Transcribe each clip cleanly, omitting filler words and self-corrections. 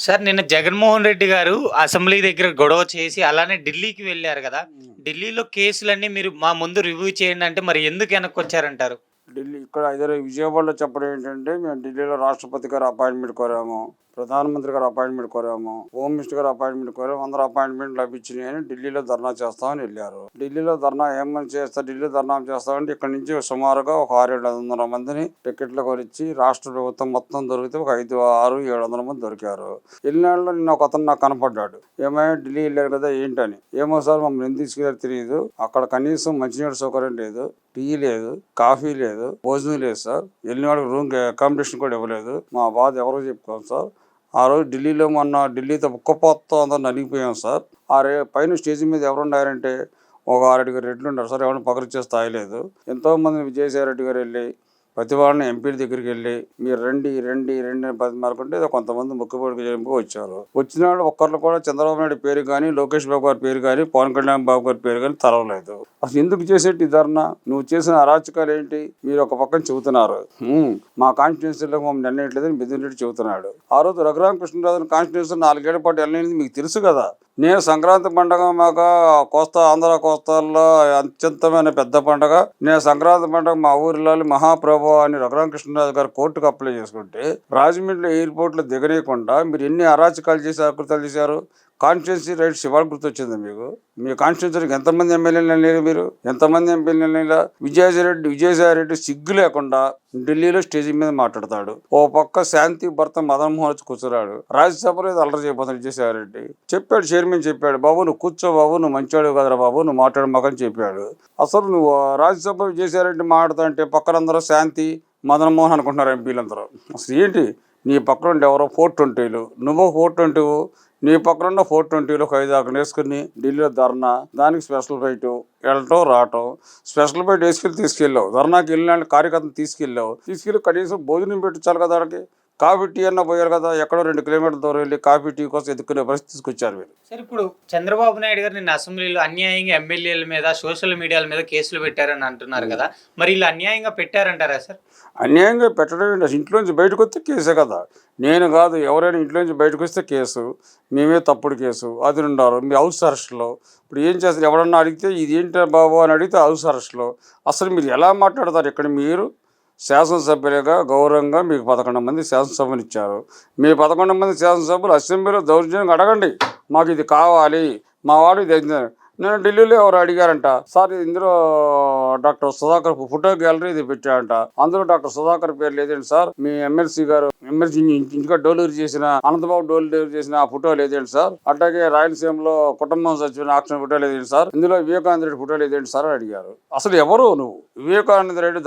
Sir నిన్న జగన్మోహన్ రెడ్డి గారు assembly దగ్గర గొడవ చేసి అలానే ఢిల్లీకి వెళ్లారు కదా! ఢిల్లీలో కేసులన్నీ మీరు మా ముందు రివ్యూ చేయండి అంటే మరి ఎందుకు వెనక్కొచ్చారంటారు? ఢిల్లీ ఇక్కడ విజయవాడలో చెప్పడం ఏంటంటే, మేము ఢిల్లీలో రాష్ట్రపతి గారు అపాయింట్మెంట్ కోరాము, ప్రధానమంత్రి గారు అపాయింట్మెంట్ కోరాము, హోమ్ మినిస్టర్ గారు అపాయింట్మెంట్ కోరాము, అందరూ అపాయింట్మెంట్ లభించినాయి అని ఢిల్లీలో ధర్నా చేస్తామని వెళ్ళారు. ఢిల్లీలో ధర్నా ఏమని చేస్తారు, ఢిల్లీ ధర్నా చేస్తామంటే ఇక్కడ నుంచి సుమారుగా ఒక 600-700 మందిని టికెట్లు కొనిచ్చి రాష్ట్ర ప్రభుత్వం మొత్తం దొరికితే ఒక 500-600-700 మంది దొరికారు. వెళ్ళినాళ్ళు నిన్న ఒక అతను నాకు కనపడ్డాడు. ఏమైనా ఢిల్లీ వెళ్ళారు కదా ఏంటని. ఏమో సార్ మమ్మల్ని ఎందుకు తీసుకెళ్ళారు తెలియదు, అక్కడ కనీసం మంచినీటి సౌకర్యం లేదు, టీ లేదు, కాఫీ లేదు, భోజనం లేదు సార్, వెళ్ళిన వాళ్ళకి రూమ్ అకామిడేషన్ కూడా ఇవ్వలేదు, మా బాధ ఎవరో చెప్పుకోం సార్. ఆ రోజు ఢిల్లీలో ఢిల్లీతో ఉక్కపోతతో అందరూ నలిగిపోయాం సార్. పైన స్టేజ్ మీద ఎవరున్నారంటే ఒక 6 రెడ్లు ఉన్నారు సార్, ఎవరిని పకరిచ్చే స్థాయి లేదు. ఎంతోమంది విజయసాయి రెడ్డి గారు వెళ్ళి ప్రతి వాళ్ళని ఎంపీల దగ్గరికి వెళ్ళి మీరు రండి రండి రండి అని బతిమాలుకుంటే ఏదో కొంతమంది ముక్కుపొడికి వచ్చారు. వచ్చిన వాళ్ళు ఒక్కళ్ళు కూడా చంద్రబాబు నాయుడు పేరు కానీ, లోకేష్ బాబు గారి పేరు కానీ, పవన్ కళ్యాణ్ బాబు గారి పేరు కానీ తరవలేదు. అసలు ఎందుకు చేసేటి ధర్నా, నువ్వు చేసిన అరాచకాలు ఏంటి, మీరు ఒక పక్కన చెబుతున్నారు మా కాన్స్టిట్యూన్సీలో మమ్మల్ని వెళ్ళట్లేదని మిథున్ రెడ్డి చెబుతున్నాడు. ఆ రోజు రఘురామకృష్ణరాజు కాన్స్టిట్యూన్సీ 4 ఏళ్ల పాటు వెళ్ళలేదు మీకు తెలుసు కదా. నేను సంక్రాంతి పండుగ మాకు ఆంధ్ర కోస్తాల్లో అత్యంతమైన పెద్ద పండుగ. నేను సంక్రాంతి పండుగ మా ఊరిలో మహాప్రభు అని రఘురామకృష్ణరాజు గారు కోర్టుకు అప్లై చేసుకుంటే రాజమండ్రి ఎయిర్పోర్ట్ లో దిగనీయకుండా మీరు ఎన్ని అరాచకాలు చేసి ఆకృతాలు చేశారు. కాన్స్టిట్యున్సీ రైట్స్ ఇవాళ గుర్తొచ్చింది మీకు. మీ కాన్స్టిట్యున్సీకి ఎంతమంది ఎమ్మెల్యేలు లేరు, మీరు ఎంతమంది ఎంపీలు. విజయసాయి రెడ్డి సిగ్గు లేకుండా ఢిల్లీలో స్టేజ్ మీద మాట్లాడతాడు. ఓ పక్క శాంతి భర్త మదన్ మోహన్ వచ్చి కూర్చున్నాడు. రాజ్యసభలో అల్లరి చేయబోతాడు విజయసాయి రెడ్డి. చెప్పాడు, చైర్మన్ చెప్పాడు, బాబు నువ్వు కూర్చో బాబు, నువ్వు మంచివాడు కదరా బాబు, నువ్వు మాట్లాడమాకని చెప్పాడు. అసలు నువ్వు రాజ్యసభ విజయసాయి రెడ్డి మాట్లాడుతా అంటే పక్కనందరూ శాంతి మదన్ మోహన్ అనుకుంటున్నారు ఎంపీలందరూ. అసలు ఏంటి, నీ పక్కన ఎవరో 420లు, నువ్వు 420, నీ పక్కన 420లో 5 వేసుకుని ఢిల్లీలో ధర్నా, దానికి స్పెషల్ ఫైట్, వెళ్ళటం రావటం, స్పెషల్ ఫైట్ తీసుకెళ్ళావు. ధర్నాకి వెళ్ళిన కార్యకర్తను తీసుకెళ్ళి కనీసం భోజనం పెట్టించాలి కదా. వాళ్ళకి కాఫీ టీ అన్న పోయారు కదా. ఎక్కడో 2 కిలోమీటర్ల దూరం వెళ్ళి కాఫీ టీ కోసం ఎదుర్కొనే పరిస్థితి తీసుకొచ్చారు మీరు. సార్ ఇప్పుడు చంద్రబాబు నాయుడు గారు నిన్న అసెంబ్లీలో అన్యాయంగా ఎమ్మెల్యేల మీద సోషల్ మీడియాల మీద కేసులు పెట్టారని అంటున్నారు కదా, మరి ఇలా అన్యాయంగా పెట్టారంటారా సార్? అన్యాయంగా పెట్టడం ఏంటి, ఇంట్లోంచి బయటకు వస్తే కేసే కదా. నేను కాదు, ఎవరైనా ఇంట్లోంచి బయటకు వస్తే కేసు, మేమే తప్పుడు కేసు, అది ఉండారు. మీ హౌస్ అరెస్ట్లో ఇప్పుడు ఏం చేస్తారు, ఎవరన్నా అడిగితే ఇది ఏంటి బాబు అని అడిగితే హౌస్ అరెస్ట్లో. అసలు మీరు ఎలా మాట్లాడతారు? ఇక్కడ మీరు శాసనసభ్యులుగా గౌరవంగా మీకు 11 మంది శాసనసభ్యులు ఇచ్చారు. మీ 11 మంది శాసనసభ్యులు అసెంబ్లీలో దౌర్జన్యంగా అడగండి, మాకు ఇది కావాలి, మా వాడు ఇది. నేను ఢిల్లీలో ఎవరు అడిగారంట, సార్ ఇందులో డాక్టర్ సుధాకర్ ఫోటో గ్యాలరీ ఇది పెట్టారంట, అందులో డాక్టర్ సుధాకర్ పేరు లేదండి సార్. మీ ఎమ్మెల్సీ గారు ఇంటిగా డోలరీ చేసిన అనంతబాబు డోలరీ చేసిన ఆ ఫోటో లేదండి సార్. అట్లాగే రాయలసీమలో కుటుంబం చచ్చిపోయిన ఆక్షన్ ఫోటో లేదండి సార్. ఇందులో వివేకానంద రెడ్డి ఫోటో లేదండి సార్ అని అడిగారు. అసలు ఎవరు నువ్వు? వివేకానంద రెడ్డి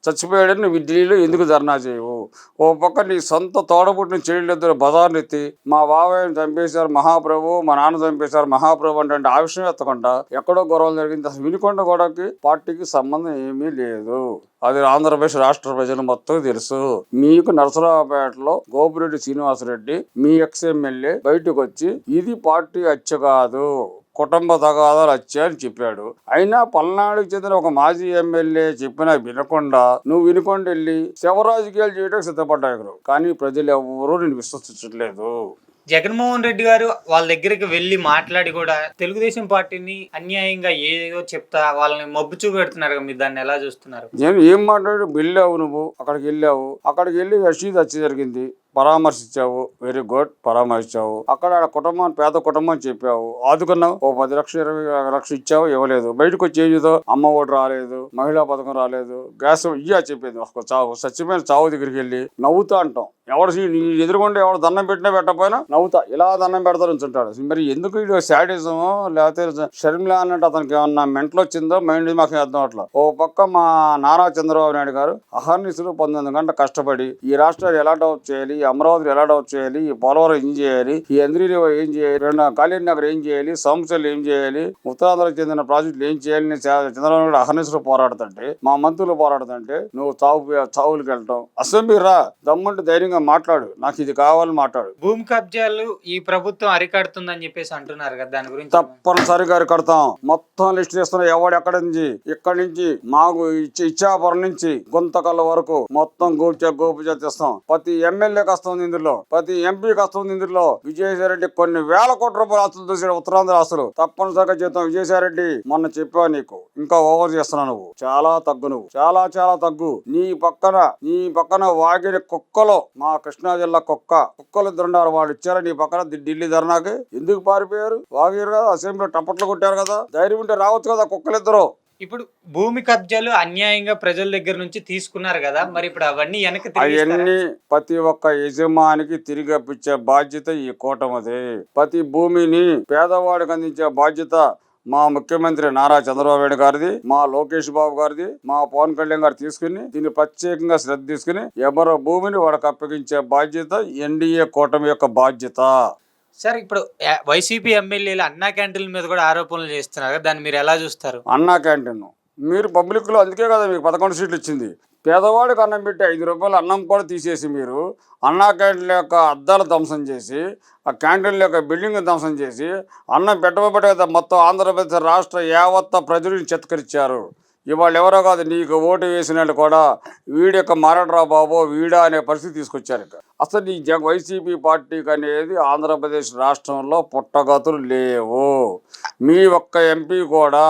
చచ్చిపోయాడని నువ్వు ఢిల్లీలో ఎందుకు ధర్నా చేయవు? ఓ పక్క నీ సొంత తోడబుట్టిన చెల్లెలిద్దరు బజార్ని ఎత్తి మా బాబాయ్ని చంపేశారు మహాప్రభు, మా నాన్న చంపేశారు మహాప్రభు అంటే ఆ విషయం ఎత్తకుండా ఎక్కడో గొడవలు జరిగింది. అసలు వినుకొండ గొడవకి పార్టీకి సంబంధం ఏమీ లేదు. అది ఆంధ్రప్రదేశ్ రాష్ట్ర ప్రజలు మొత్తం తెలుసు. మీకు నరసరావుపేటలో గోపిరెడ్డి శ్రీనివాసరెడ్డి మీ ఎక్స్ ఎమ్మెల్యే బయటకు వచ్చి ఇది పార్టీ హత్య కాదు, కుటుంబ తగాదాలు హత్య అని చెప్పాడు. అయినా పల్నాడుకి చెందిన ఒక మాజీ ఎమ్మెల్యే చెప్పినా వినకుండా నువ్వు వినుకొండ వెళ్ళి శవరాజకీయాలు చేయడానికి సిద్ధపడ్డారు. కానీ ప్రజలు ఎవరూ నేను విశ్వసించట్లేదు. జగన్మోహన్ రెడ్డి గారు వాళ్ళ దగ్గరికి వెళ్ళి మాట్లాడి కూడా తెలుగుదేశం పార్టీని అన్యాయంగా ఏదో చెప్తా వాళ్ళని మబ్బు చూపెడుతున్నారు. మీరు దాన్ని ఎలా చూస్తున్నారు? నేను ఏం మాట్లాడి వెళ్ళావు, నువ్వు అక్కడికి వెళ్ళి రషీద్ హత్య జరిగింది, పరామర్శించావు, వెరీ గుడ్, పరామర్శించావు. అక్కడ కుటుంబం పేద కుటుంబం చెప్పావు, ఆదుకున్నావు, ఓ 10 లక్షలు 20 లక్షలు ఇచ్చావు, ఇవ్వలేదు. బయటకు వచ్చి ఏదో అమ్మ ఓటు రాలేదు, మహిళా పథకం రాలేదు, గ్యాస్ చెప్పింది. చావు చచ్చిపోయిన చావు దగ్గరికి వెళ్ళి నవ్వుతా అంటాం. ఎవరు ఎదురుకుండా ఎవరు దండం పెట్టినా పెట్టకపోయినా నవ్వుతా ఇలా దండం పెడతారు ఉంచుంటాడు. మరి ఎందుకు ఇది శాడిజమో లేకపోతే షర్మిలా అన్నట్టు అతనికి ఏమన్నా మెంటల్ వచ్చిందో మైండ్ మాకు అర్థం అట్లా. ఓ పక్క మా నారా చంద్రబాబు నాయుడు గారు అహర్నిశలు 19 గంటలు కష్టపడి ఈ రాష్ట్రాలు ఎలా డెవలప్ చేయాలి, అమరావతి ఎలా డెవలప్ చేయాలి, ఈ పోలవరం ఏం చేయాలి, ఈ ఎంద్రీలో ఏం చేయాలి, కళ్యాణ్ నగర్ ఏం చేయాలి, సంస్థలు ఏం చేయాలి, ఉత్తరాంధ్రకు చెందిన ప్రాజెక్టులు ఏం చేయాలి, చంద్రబాబు నాయుడు అహర్నిశలు పోరాడుతుంటే, మా మంత్రులు పోరాడుతుంటే నువ్వు చావులకు వెళ్ళటం. అసెంబ్లీ రా, దమ్ముంటే ధైర్యంగా మాట్లాడు, నాకు ఇది కావాలని మాట్లాడు. భూమి కబ్జాలు ఈ ప్రభుత్వం అరికడుతుందని చెప్పేసి అంటున్నారు కదా, దాని గురించి? తప్పనిసరిగా అరికడతాం. మొత్తం లిస్ట్ చేస్తున్నా, ఎవడు ఎక్కడి నుంచి మాకు ఇచ్చాపురం నుంచి గుంతకల్ల వరకు మొత్తం గోపుజా తెస్తాం. ప్రతి ఎమ్మెల్యేకి హస్తం ఉంది ఇందులో, ప్రతి ఎంపీకి హస్తం ఉంది ఇందులో. విజయసాయి రెడ్డి కొన్ని వేల కోట్ల రూపాయల ఆస్తులు చూసాడు, ఉత్తరాంధ్ర ఆస్తులు. తప్పనిసరిగా చేద్దాం విజయసాయి రెడ్డి. మొన్న చెప్పావు నీకు ఇంకా ఓవర్ చేస్తున్నావు, నువ్వు చాలా తగ్గు, నువ్వు చాలా చాలా తగ్గు. నీ పక్కన వాగిన కుక్కలో మా కృష్ణా జిల్లా కుక్కలు ఇద్దరున్నారు, వాళ్ళు ఇచ్చారా నీ పక్కన ఢిల్లీ ధర్నాకి? ఎందుకు పారిపోయారు? వాగిరు కదా, అసెంబ్లీలో టపట్లు కొట్టారు కదా, ధైర్యం ఉంటే రావచ్చు కదా కుక్కలిద్దరు. ఇప్పుడు భూమి కబ్జాలు అన్యాయంగా ప్రజల దగ్గర నుంచి తీసుకున్నారు కదా, మరి ఇప్పుడు అవన్నీ వెనక్కి తిరిగిస్తారా? అవన్నీ ప్రతి ఒక్క యజమానికి తిరిగి అప్పించే బాధ్యత ఈ కూటమిది. ప్రతి భూమిని పేదవాడికి అందించే బాధ్యత మా ముఖ్యమంత్రి నారా చంద్రబాబు నాయుడు గారిది, మా లోకేష్ బాబు గారిది, మా పవన్ కళ్యాణ్ గారు తీసుకుని దీన్ని ప్రత్యేకంగా శ్రద్ధ తీసుకుని ఎవరో భూమిని వాడికి అప్పగించే బాధ్యత ఎన్డీఏ కూటమి యొక్క బాధ్యత. సార్ ఇప్పుడు వైసీపీ ఎమ్మెల్యేలు అన్నా క్యాంటీన్ల మీద కూడా ఆరోపణలు చేస్తున్నారు కదా, దాన్ని మీరు ఎలా చూస్తారు? అన్నా క్యాంటీన్ మీరు పబ్లిక్లో, అందుకే కదా మీకు 11 సీట్లు ఇచ్చింది. పేదవాడికి అన్నం పెట్టి 5 రూపాయలు అన్నం కూడా తీసేసి మీరు అన్నా క్యాంటీన్ల యొక్క అద్దాలు ధ్వంసం చేసి, ఆ క్యాంటీన్ల యొక్క బిల్డింగ్ ధ్వంసం చేసి, అన్నం పెట్టబట్టే మొత్తం ఆంధ్రప్రదేశ్ రాష్ట్ర యావత్త ప్రజలను చెత్కరించారు. ఇవాళ ఎవరో కాదు, నీకు ఓటు వేసిన వాళ్ళు కూడా వీడియొక్క మారడరా బాబో వీడా అనే పరిస్థితి తీసుకొచ్చారు. అసలు ఈ వైసీపీ పార్టీకి అనేది ఆంధ్రప్రదేశ్ రాష్ట్రంలో పుట్టగతులు లేవు. మీ ఒక్క ఎంపీ కూడా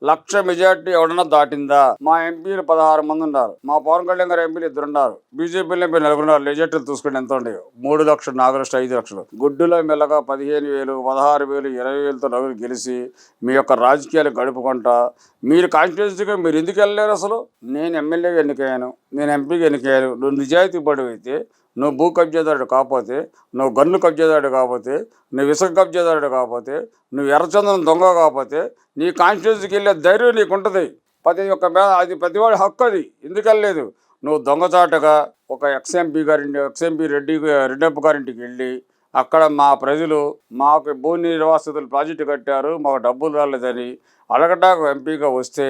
1,00,000 మెజార్టీ ఎవడన్నా దాటిందా? మా ఎంపీలు 16 మంది ఉన్నారు, మా పవన్ కళ్యాణ్ గారు ఎంపీలు 2 ఉన్నారు, బీజేపీలో ఎంపీ 4 ఉన్నారు. మెజార్టీలు చూసుకుంటే ఎంత ఉండే? 3 లక్షలు, నాగరిష్ట 5 లక్షలు. గుడ్డులో మెల్లగా 15,000, 16,000, 20,000తో నలుగురు గెలిచి మీ యొక్క రాజకీయాలు గడుపుకుంటా మీరు కాన్స్టిట్యూన్సీగా మీరు ఎందుకు వెళ్ళలేరు? అసలు నేను ఎమ్మెల్యేగా ఎన్నికయ్యాను, నేను ఎంపీగా ఎన్నికయ్యాను. నువ్వు నిజాయితీ పడివి అయితే, నువ్వు భూ కబ్జాదారుడు కాకపోతే, నువ్వు గన్ను కబ్జాదారుడు కాకపోతే, నువ్వు ఇసుక కబ్జాదారుడు కాకపోతే, నువ్వు ఎర్రచందనం దొంగ కాకపోతే నీ కాన్స్టిట్యూన్సీకి వెళ్ళే ధైర్యం నీకు ఉంటుంది. అది ప్రతివాడి హక్కు. అది ఎందుకు వెళ్ళలేదు? నువ్వు దొంగచాటుగా ఒక ఎక్స్ఎంపీ రెడ్డప్ప గారింటికి వెళ్ళి అక్కడ మా ప్రజలు మాకు భూ నిర్వాసితులు ప్రాజెక్టు కట్టారు, మాకు డబ్బులు రాలేదని అడగటానికి ఎంపీగా వస్తే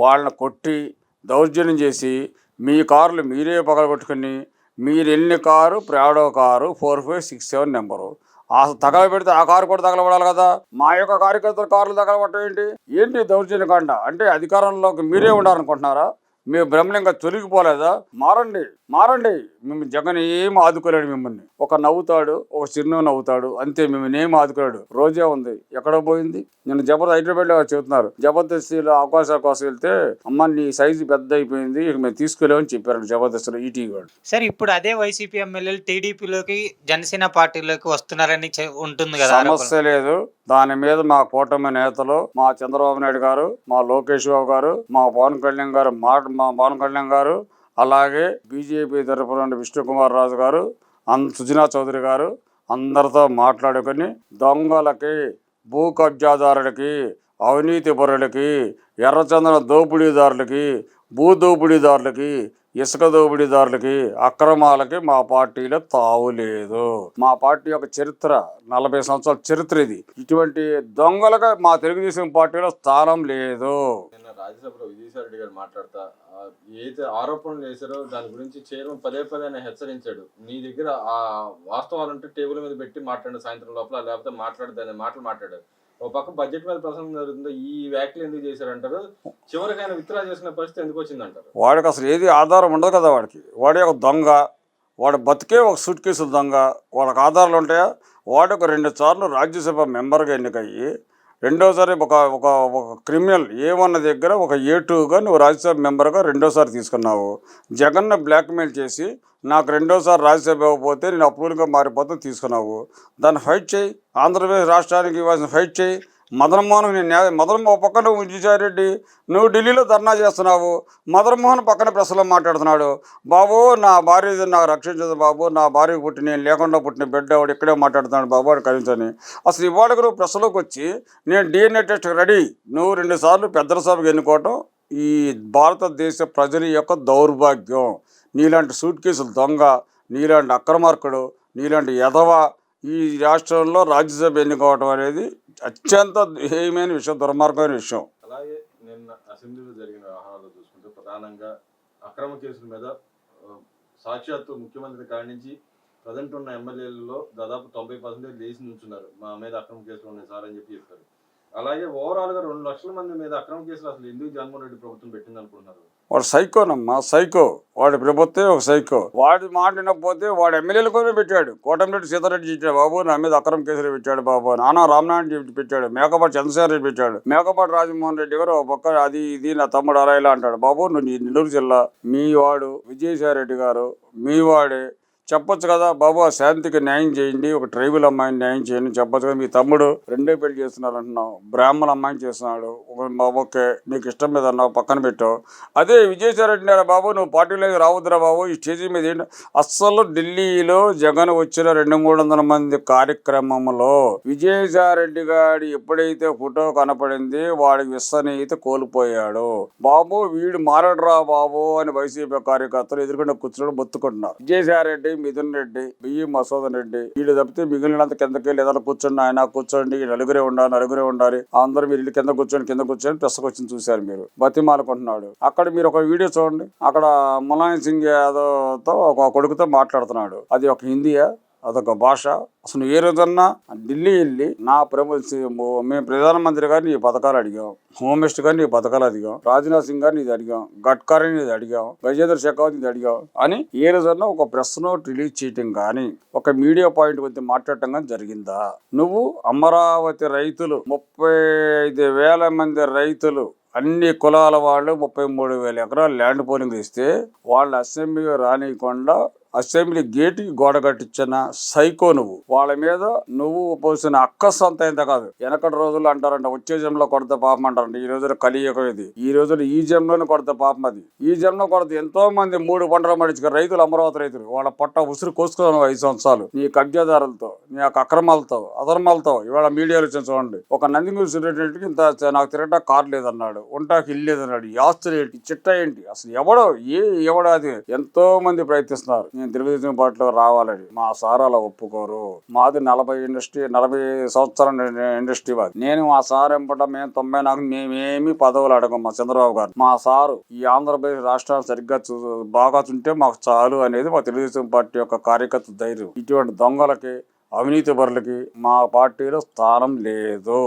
వాళ్ళని కొట్టి దౌర్జన్యం చేసి మీ కార్లు మీరే పగలగొట్టుకుని, మీరు వెళ్ళిన కారు ప్రాడో కారు 4567 నెంబరు తగలబెడితే ఆ కారు కూడా తగలబడాలి కదా. మా యొక్క కార్యకర్తల కార్లు తగలబట్టం ఏంటి దౌర్జన్యకాండ? అంటే అధికారంలోకి మీరే ఉండాలనుకుంటున్నారా? మీ బ్రహ్మలింగ తొలగిపోలేదా? మారండి. మేము జగన్ ఏం ఆదుకోలేడు మిమ్మల్ని. ఒక నవ్వుతాడు, ఒక చిరునవ్వు నవ్వుతాడు అంతే, మిమ్మల్ని ఏం ఆదుకోలేడు. రోజే ఉంది, ఎక్కడో పోయింది. నేను హైదరాబాద్లో చెబుతున్నారు, జబర్దస్తిలో అవకాశాల కోసం వెళ్తే అమ్మ నీ సైజు పెద్ద అయిపోయింది, ఇక మేము తీసుకోలేమని చెప్పారు జబర్దస్తిలో ఈటీవీ వాడు. సార్ ఇప్పుడు అదే వైసీపీ ఎమ్మెల్యేలు టీడీపీలోకి, జనసేన పార్టీలోకి వస్తున్నారని ఉంటుంది కదా. సమస్య లేదు, దాని మీద మా కూటమి నేతలు, మా చంద్రబాబు నాయుడు గారు, మా లోకేష్ బాబు గారు, మా పవన్ కళ్యాణ్ గారు, అలాగే బీజేపీ తరఫున విష్ణుకుమార్ రాజు గారు, సుజనా చౌదరి గారు అందరితో మాట్లాడుకొని దొంగలకి, భూ కబ్జాదారులకి, అవినీతి పరులకి, ఎర్రచందన దోపిడీదారులకి, భూ దోపిడీదారులకి, ఇసుక దోపిడీదారులకి, అక్రమాలకి మా పార్టీలో తావులేదు. మా పార్టీ యొక్క చరిత్ర 40 సంవత్సరాల చరిత్ర ఇది. ఇటువంటి దొంగలుగా మా తెలుగుదేశం పార్టీలో స్థానం లేదు. రాజ్యసభలో విజయసాయి రెడ్డి గారు మాట్లాడతా ఏదైతే ఆరోపణలు చేశారో దాని గురించి చైర్మన్ పదే హెచ్చరించాడు. నీ దగ్గర ఆ వాస్తవాలంటే టేబుల్ మీద పెట్టి మాట్లాడిన సాయంత్రం లోపల, లేకపోతే మాట్లాడదాని మాట్లాడారు. ఒక పక్క బడ్జెట్ మీద ప్రసంగం జరుగుతుందో ఈ వ్యాఖ్యలు ఎందుకు చేశారంటారు? చివరికి ఆయన విత్డ్రా చేసుకునే పరిస్థితి ఎందుకు వచ్చిందంటారు? వాడికి అసలు ఏది ఆధారం ఉండదు కదా. వాడే ఒక దొంగ, వాడు బతికే ఒక సూట్ కేసు దొంగ. వాళ్ళకి ఆధారాలు ఉంటాయా? వాడు ఒక 2 సార్లు రాజ్యసభ మెంబర్గా ఎన్నికయ్యి, రెండోసారి ఒక క్రిమినల్ A1 దగ్గర ఒక A2గా నువ్వు రాజ్యసభ మెంబర్గా రెండోసారి తీసుకున్నావు. జగన్ను బ్లాక్మెయిల్ చేసి నాకు రెండోసారి రాజ్యసభ ఇవ్వకపోతే నేను అప్రూవల్గా మారిపోతే తీసుకున్నావు. దాన్ని ఫైట్ చేయి, ఆంధ్రప్రదేశ్ రాష్ట్రానికి ఇవ్వాల్సిన ఫైట్ చేయి. మదన్మోహన్ పక్కన నువ్వు విజయసాయి రెడ్డి నువ్వు ఢిల్లీలో ధర్నా చేస్తున్నావు, మదన్మోహన్ పక్కన ప్రెస్లో మాట్లాడుతున్నాడు. బాబు నా భార్య నాకు రక్షించదు బాబు, నా భార్య పుట్టి నేను లేకుండా పుట్టిన బిడ్డ వాడు ఇక్కడే మాట్లాడుతున్నాడు బాబు వాడు కవితని. అసలు ఇవాళకి నువ్వు ప్రెస్లోకి వచ్చి నేను DNA టెస్ట్ రెడీ, నువ్వు 2 సార్లు పెద్దల సభకు ఎన్నుకోవటం ఈ భారతదేశ ప్రజల యొక్క దౌర్భాగ్యం. నీలాంటి సూట్ కేసులు దొంగ, నీలాంటి అక్రమార్కుడు, నీలాంటి ఎదవ ఈ రాష్ట్రంలో రాజ్యసభ ఎన్నుకోవటం అనేది అత్యంత హేయమైన విషయం, దుర్మార్గమైన విషయం. అలాగే నిన్న అసెంబ్లీలో జరిగిన వ్యవహారాలు చూసుకుంటే ప్రధానంగా అక్రమ కేసుల మీద సాక్షాత్తు ముఖ్యమంత్రి కాడి నుంచి ప్రజెంట్ ఉన్న ఎమ్మెల్యేలలో దాదాపు 90% లేచి నుంచున్నారు, మా మీద అక్రమ కేసులు ఉన్నాయి సార్ అని చెప్పారు. అలాగే ఓవరాల్గా 2 లక్షల మంది మీద అక్రమ కేసులు అసలు ఎందుకు జగన్మోహన్ రెడ్డి ప్రభుత్వం పెట్టింది అనుకుంటున్నారు? వాడు సైకోనమ్మా, సైకో. వాడి ప్రభుత్వం ఒక సైకో. వాడి మాట వినకపోతే వాడు ఎమ్మెల్యేలు కూడా పెట్టాడు. కోటమిరెడ్డి సీతారెడ్డి చెప్పాడు, బాబు నా మీద అక్రమ కేసులు పెట్టాడు బాబు. నానా రామనారాయణ పెట్టాడు. మేకపాటి చంద్రశేఖర్ రెడ్డి పెట్టాడు. మేకపాటి రాజమోహన్ రెడ్డి గారు ఒక పక్క అది ఇది నా తమ్ముడు అలా ఇలా అంటాడు. బాబు నువ్వు నెల్లూరు జిల్లా మీ వాడు విజయసాయి రెడ్డి గారు మీ వాడే చెప్పొచ్చు కదా బాబు, ఆ శాంతికి న్యాయం చేయండి, ఒక ట్రైబల్ అమ్మాయిని న్యాయం చేయండి చెప్పొచ్చు కదా. మీ తమ్ముడు రెండో పెళ్లి చేస్తున్నారు అంటున్నావు, బ్రాహ్మణ అమ్మాయిని చేస్తున్నాడు, ఓకే నీకు ఇష్టం మీద అన్నావు, పక్కన పెట్టావు. అదే విజయసాయి రెడ్డి బాబు నువ్వు పార్టీలోకి రావద్దురా బాబు, ఈ స్టేజీ మీద ఏంటి అస్సలు ఢిల్లీలో జగన్ వచ్చిన 200-300 మంది కార్యక్రమంలో విజయసాయి రెడ్డి గారి ఎప్పుడైతే ఫోటో కనపడింది వాడికి విశ్వనీయత కోల్పోయాడు. బాబు వీడు మారడురా బాబు అని వైసీపీ కార్యకర్తలు ఎదుర్కొంటే కూర్చొని మొత్తుకుంటున్నారు. విజయసాయి రెడ్డి, మిథున్ రెడ్డి, బియ్యి మసూదన్ రెడ్డి వీళ్ళు తప్పితే మిగిలినంత కిందకెళ్ళి ఏదైనా కూర్చోండి, ఆయన కూర్చోండి, నలుగురే ఉండాలి అందరూ మీరు ఇల్లు కింద కూర్చొని ప్రెస్కొచ్చి చూశారు. మీరు బతిమాలకుంటున్నాడు. అక్కడ మీరు ఒక వీడియో చూడండి, అక్కడ ములాయం సింగ్ యాదవ్ తో ఒక కొడుకుతో మాట్లాడుతున్నాడు. అది ఒక హిందీయా, అదొక భాష. అసలు ఏ రోజన్నా ఢిల్లీ వెళ్ళి మేము ప్రధానమంత్రి గారిని ఈ పథకాలు అడిగాం, హోమ్ మినిస్టర్ గారిని ఈ పథకాలు అడిగాం, రాజ్నాథ్ సింగ్ గారిని ఇది అడిగాం, గడ్కరీని ఇది అడిగాం, గజేంద్ర షెకావత్ ఇది అడిగాం అని ఏ రోజన్నా ఒక ప్రెస్ నోట్ రిలీజ్ చేయటం కానీ ఒక మీడియా పాయింట్ గురించి మాట్లాడటం కానీ జరిగిందా? నువ్వు అమరావతి రైతులు 35,000 మంది రైతులు అన్ని కులాల వాళ్ళు 33,000 ఎకరాలు ల్యాండ్ పోలింగ్ ఇస్తే వాళ్ళు అసెంబ్లీ రానియకుండా అసెంబ్లీ గేటుకి గోడ కట్టించిన సైకో నువ్వు. వాళ్ళ మీద నువ్వు పోసిన అక్కస్ అంత ఇంత కాదు. వెనకటి రోజుల్లో అంటారంట వచ్చే జన్మలో కొడత పాపం అంటారంట. ఈ రోజున కలియుగం ఇది. ఈ రోజున ఈ జన్మలోనే కొడత పాపం అది. ఈ జన్మలో కొడత ఎంతో మంది 3 పంటలు పండించుకున్న రైతులు, అమరావతి రైతులు వాళ్ళ పట్ట ఉసురు కోసుకున్నాను 5 సంవత్సరాలు నీ కబ్జాదారులతో, నీ యొక్క అక్రమాలతో, అధర్మాలతో. ఇవాళ మీడియాలో చూడండి, ఒక నందిమూరి సురేరెడ్డికి ఇంత నాకు తిరగటా కారు లేదన్నాడు, ఉంటాకి ఇల్లు లేదన్నాడు, ఈ ఆస్తులు ఏంటి, చిట్టా ఏంటి, అసలు ఎవడో అది ఎంతో మంది ప్రయత్నిస్తున్నారు నేను తెలుగుదేశం పార్టీలో రావాలని. మా సార్ అలా ఒప్పుకోరు. మాది 40 సంవత్సరాల ఇండస్ట్రీ వాది. నేను మా సార్ ఎంపట మేము 94 మేమేమి పదవులు అడగం. మా చంద్రబాబు గారు మా సారు ఈ ఆంధ్రప్రదేశ్ రాష్ట్రాన్ని సరిగ్గా బాగా చుంటే మాకు చాలు అనేది మా తెలుగుదేశం పార్టీ యొక్క కార్యకర్త ధైర్యం. ఇటువంటి దొంగలకి, అవినీతి పరులకి మా పార్టీలో స్థానం లేదు.